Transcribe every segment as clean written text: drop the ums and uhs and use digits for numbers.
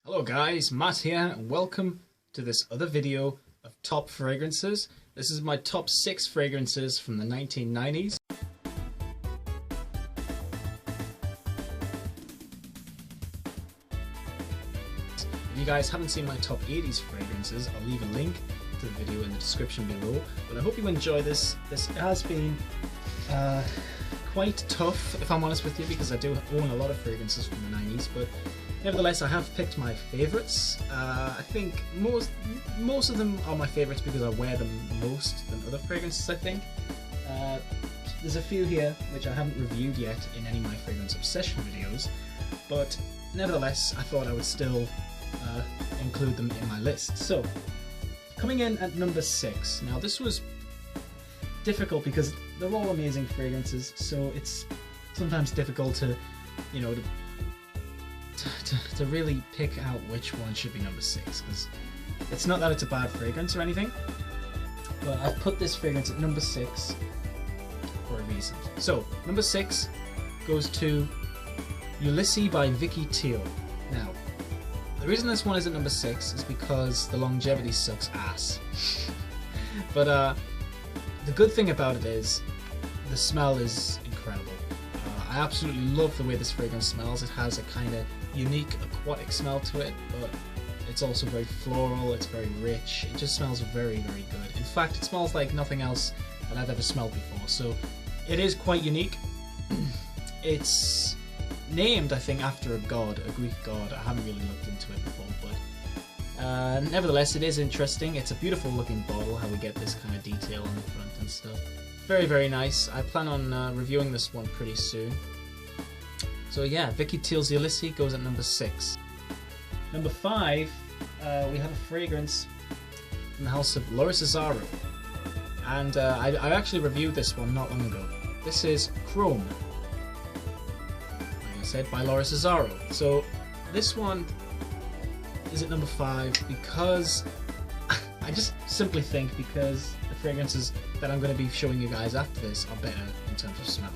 Hello guys, Matt here and welcome to this other video of top fragrances. This is my top 6 fragrances from the 1990s. If you guys haven't seen my top 80s fragrances, I'll leave a link to the video in the description below. But I hope you enjoy this. This has been quite tough, if I'm honest with you, because I do own a lot of fragrances from the 90s, but nevertheless, I have picked my favourites. I think most of them are my favourites because I wear them most than other fragrances, I think. There's a few here which I haven't reviewed yet in any of my fragrance obsession videos, but nevertheless, I thought I would still include them in my list. So, coming in at number 6. Now, this was difficult because they're all amazing fragrances, so it's sometimes difficult to, you know, to really pick out which one should be number 6, because it's not that it's a bad fragrance or anything, but I've put this fragrance at number 6 for a reason. So, number 6 goes to Ulysee by Vicky Tiel. Now, the reason this one is at number 6 is because the longevity sucks ass. But the good thing about it is the smell is incredible. I absolutely love the way this fragrance smells. It has a kind of unique aquatic smell to it, but it's also very floral, it's very rich. It just smells very, very good. In fact, it smells like nothing else that I've ever smelled before, so it is quite unique. It's named, I think, after a god, a Greek god. I haven't really looked into it before, but nevertheless, it is interesting. It's a beautiful looking bottle, how we get this kind of detail on the front and stuff. Very, very nice. I plan on reviewing this one pretty soon. So yeah, Vicky Tiel's Ulysee goes at number 6. Number 5, we have a fragrance from the house of Azzaro. And I actually reviewed this one not long ago. This is Homme, like I said, by Azzaro. So this one is at number 5 because I just simply think because the fragrances that I'm going to be showing you guys after this are better in terms of smell.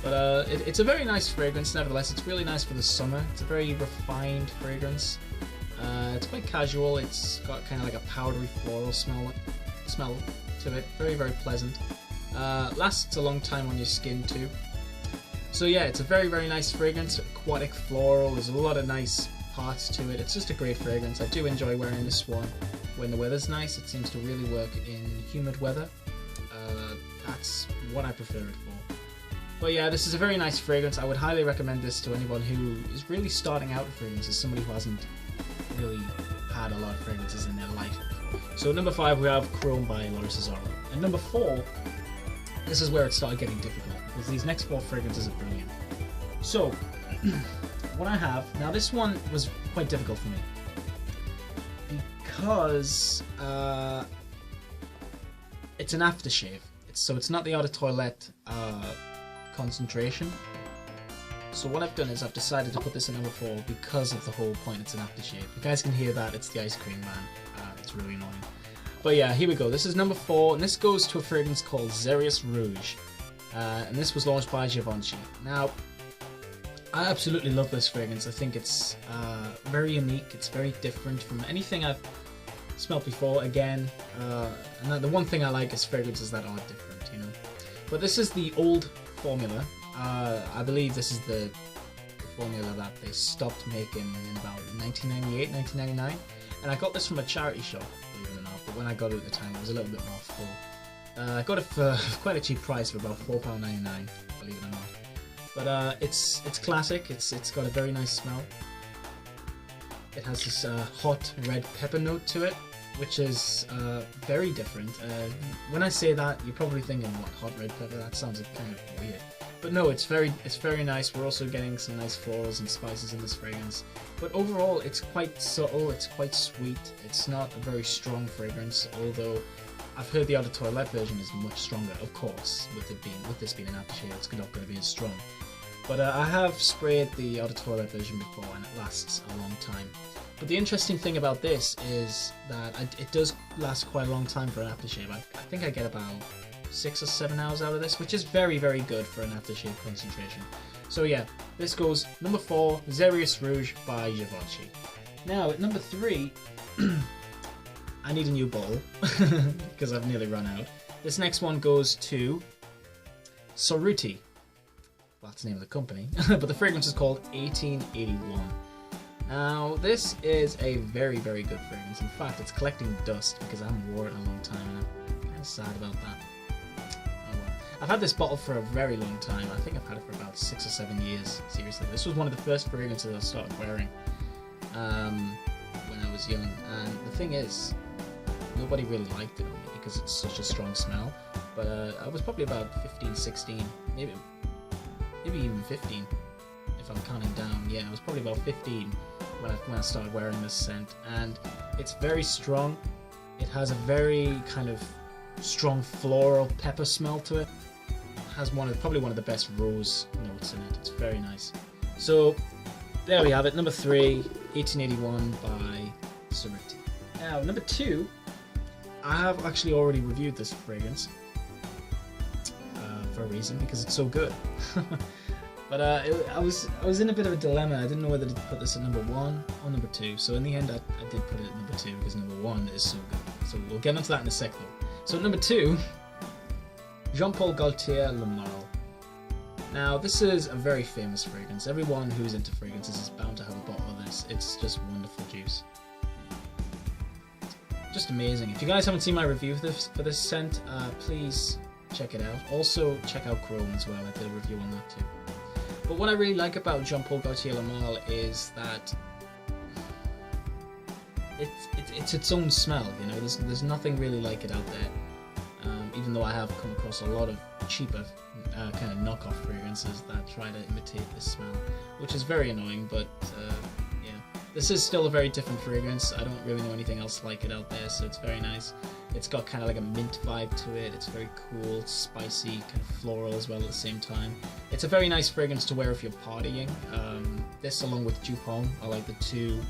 But it's a very nice fragrance nevertheless. It's really nice for the summer. It's a very refined fragrance. It's quite casual. It's got kind of like a powdery floral smell to it. Very, very pleasant. Lasts a long time on your skin too. So yeah, it's a very, very nice fragrance. Aquatic floral. There's a lot of nice parts to it. It's just a great fragrance. I do enjoy wearing this one when the weather's nice. It seems to really work in humid weather. That's what I prefer it for. But yeah, this is a very nice fragrance. I would highly recommend this to anyone who is really starting out with fragrances, somebody who hasn't really had a lot of fragrances in their life before. So number 5 we have Homme by Azzaro. And number 4, this is where it started getting difficult because these next 4 fragrances are brilliant. So what I have, now this one was quite difficult for me because it's an aftershave. So it's not the eau de toilette concentration. So what I've done is I've decided to put this at number 4 because of the whole point. It's an aftershave. You guys can hear that. It's the ice cream man. It's really annoying. But yeah, here we go. This is number 4, and this goes to a fragrance called Xeryus Rouge. And this was launched by Givenchy. Now, I absolutely love this fragrance. I think it's very unique. It's very different from anything I've smelled before. Again, and the one thing I like is fragrances that are different, you know. But this is the old formula. I believe this is the formula that they stopped making in about 1998, 1999. And I got this from a charity shop, believe it or not. But when I got it at the time, it was a little bit more full. I got it for quite a cheap price, for about £4.99, believe it or not. But it's classic. It's got a very nice smell. It has this hot red pepper note to it, which is very different. When I say that, you're probably thinking, what, hot red pepper? That sounds kind of weird. But no, it's very nice. We're also getting some nice florals and spices in this fragrance. But overall, it's quite subtle. It's quite sweet. It's not a very strong fragrance, although I've heard the eau de toilette version is much stronger. Of course, with this being an aftershave, it's not going to be as strong. But I have sprayed the eau de toilette version before, and it lasts a long time. But the interesting thing about this is that it does last quite a long time for an aftershave. I think I get about 6 or 7 hours out of this, which is very, very good for an aftershave concentration. So yeah, this goes number 4, Xeryus Rouge by Givenchy. Now, at number 3, I need a new bottle because I've nearly run out. This next one goes to Cerutti. Well, that's the name of the company, but the fragrance is called 1881. Now, this is a very, very good fragrance. In fact, it's collecting dust because I haven't worn it in a long time, and I'm kind of sad about that. Oh well. I've had this bottle for a very long time. I think I've had it for about 6 or 7 years, seriously. This was one of the first fragrances I started wearing when I was young, and the thing is, nobody really liked it on me because it's such a strong smell. But I was probably about 15, 16, maybe even 15, if I'm counting down. Yeah, I was probably about 15 when I started wearing this scent, and it's very strong. It has a very kind of strong floral pepper smell to it. It has probably one of the best rose notes in it. It's very nice. So there we have it, number 3, 1881 by Cerutti. Now, number 2, I have actually already reviewed this fragrance for a reason, because it's so good. But I was in a bit of a dilemma. I didn't know whether to put this at number 1 or number 2. So in the end, I did put it at number 2 because number 1 is so good. So we'll get into that in a sec though. So at number 2, Jean-Paul Gaultier Le Male. Now, this is a very famous fragrance. Everyone who's into fragrances is bound to have a bottle of this. It's just wonderful juice. Just amazing. If you guys haven't seen my review for this scent, please check it out. Also, check out Chrome as well. I did a review on that too. But what I really like about Jean-Paul Gaultier Le Male is that it's its own smell. You know, there's nothing really like it out there. Even though I have come across a lot of cheaper kind of knockoff fragrances that try to imitate this smell, which is very annoying. But yeah, this is still a very different fragrance. I don't really know anything else like it out there, so it's very nice. It's got kind of like a mint vibe to it. It's very cool, spicy, kind of floral as well at the same time. It's a very nice fragrance to wear if you're partying. This, along with Homme, are like the two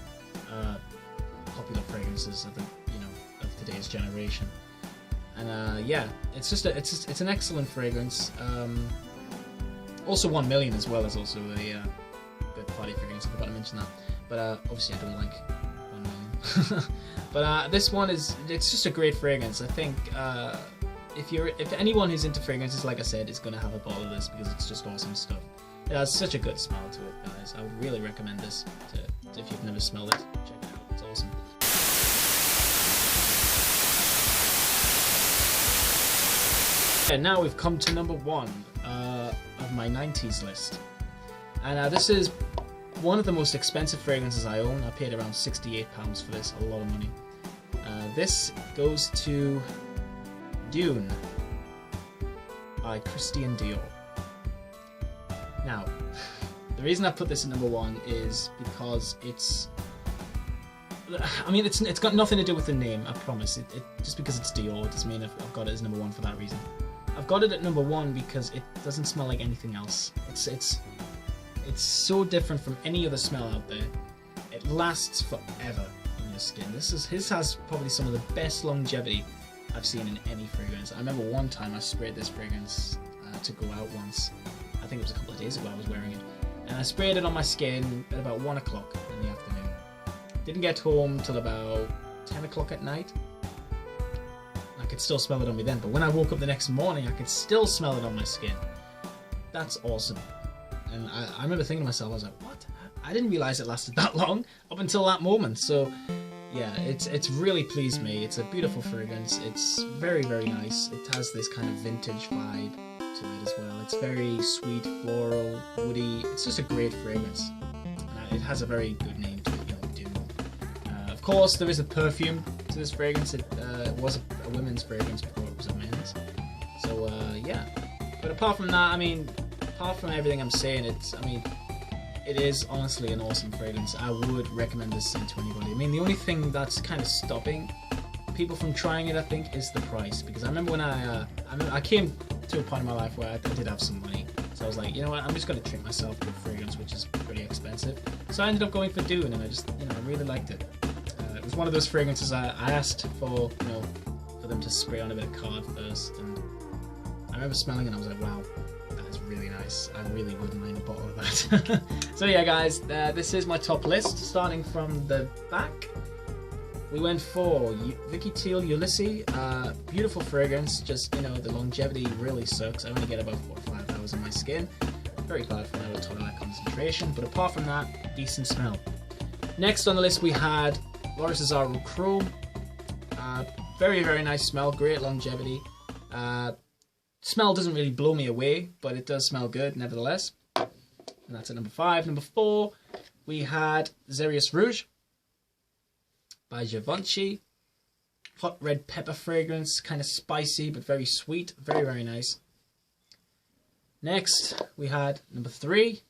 popular fragrances of of today's generation. And yeah, it's an excellent fragrance. Also, 1 Million as well is also a good party fragrance. I forgot to mention that. But obviously, I don't like 1 Million. But this one it's just a great fragrance. I think if anyone who's into fragrances, like I said, is going to have a bottle of this because it's just awesome stuff. It has such a good smell to it, guys. I would really recommend this if you've never smelled it. Check it out. It's awesome. And now we've come to number 1 of my 90s list. And this is one of the most expensive fragrances I own. I paid around £68 for this, a lot of money. This goes to Dune by Christian Dior. Now, the reason I put this at number 1 is because it's got nothing to do with the name, I promise. Just because it's Dior doesn't mean I've got it as number 1 for that reason. I've got it at number 1 because it doesn't smell like anything else. It's so different from any other smell out there. It lasts forever on your skin. His has probably some of the best longevity I've seen in any fragrance. I remember one time I sprayed this fragrance to go out once. I think it was a couple of days ago I was wearing it. And I sprayed it on my skin at about 1 o'clock in the afternoon. Didn't get home till about 10 o'clock at night. I could still smell it on me then, but when I woke up the next morning I could still smell it on my skin. That's awesome. And I remember thinking to myself, I was like, what? I didn't realise it lasted that long up until that moment. So yeah, it's really pleased me. It's a beautiful fragrance. It's very, very nice. It has this kind of vintage vibe to it as well. It's very sweet, floral, woody. It's just a great fragrance. And it has a very good name to it, Dune. Of course, there is a perfume to this fragrance. It was a women's fragrance before it was a men's. So yeah. But apart from that, apart from everything I'm saying, it is honestly an awesome fragrance. I would recommend this scent to anybody. The only thing that's kind of stopping people from trying it, I think, is the price. Because I remember when I came to a point in my life where I did have some money. So I was like, you know what, I'm just going to treat myself to a fragrance which is pretty expensive. So I ended up going for Dune, and I really liked it. It was one of those fragrances I asked for, for them to spray on a bit of card first. And I remember smelling it and I was like, wow, that is really nice. I really wouldn't mind a bottle of that. So yeah, guys, this is my top list. Starting from the back, we went for Vicky Tiel Ulysee. Beautiful fragrance. Just, you know, the longevity really sucks. I only get about 4 or 5 hours on my skin. Very bad for an toilet concentration, but apart from that, decent smell. Next on the list we had Azzaro Chrome. Very, very nice smell, great longevity. Smell doesn't really blow me away, but it does smell good nevertheless. And that's at number 5. Number 4, we had Xeryus Rouge by Givenchy. Hot red pepper fragrance, kind of spicy but very sweet. Very, very nice. Next, we had number 3,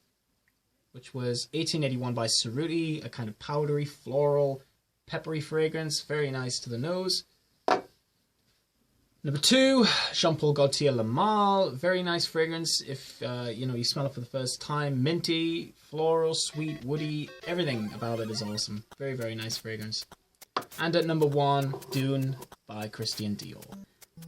which was 1881 by Cerutti, a kind of powdery, floral, peppery fragrance. Very nice to the nose. Number 2, Jean Paul Gaultier Le Male. Very nice fragrance if you know, you smell it for the first time. Minty, floral, sweet, woody. Everything about it is awesome. Very, very nice fragrance. And at number 1, Dune by Christian Dior.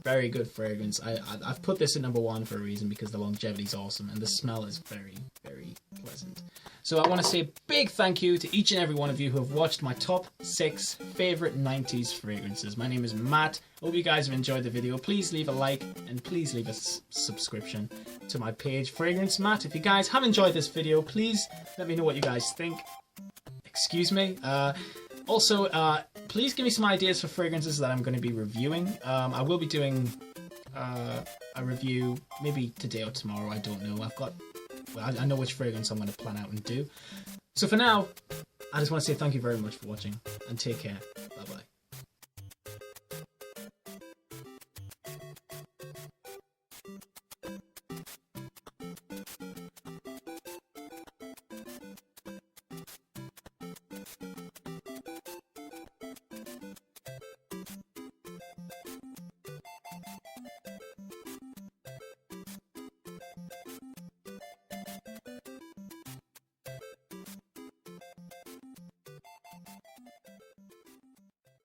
Very good fragrance. I've put this at number 1 for a reason, because the longevity is awesome and the smell is very, very pleasant. So I want to say a big thank you to each and every one of you who have watched my top 6 favourite 90s fragrances. My name is Matt. Hope you guys have enjoyed the video. Please leave a like and please leave a subscription to my page, FragranceMatt. If you guys have enjoyed this video, please let me know what you guys think. Excuse me. Also, please give me some ideas for fragrances that I'm going to be reviewing. I will be doing a review maybe today or tomorrow. I don't know. I know which fragrance I'm going to plan out and do. So for now, I just want to say thank you very much for watching and take care. Bye bye.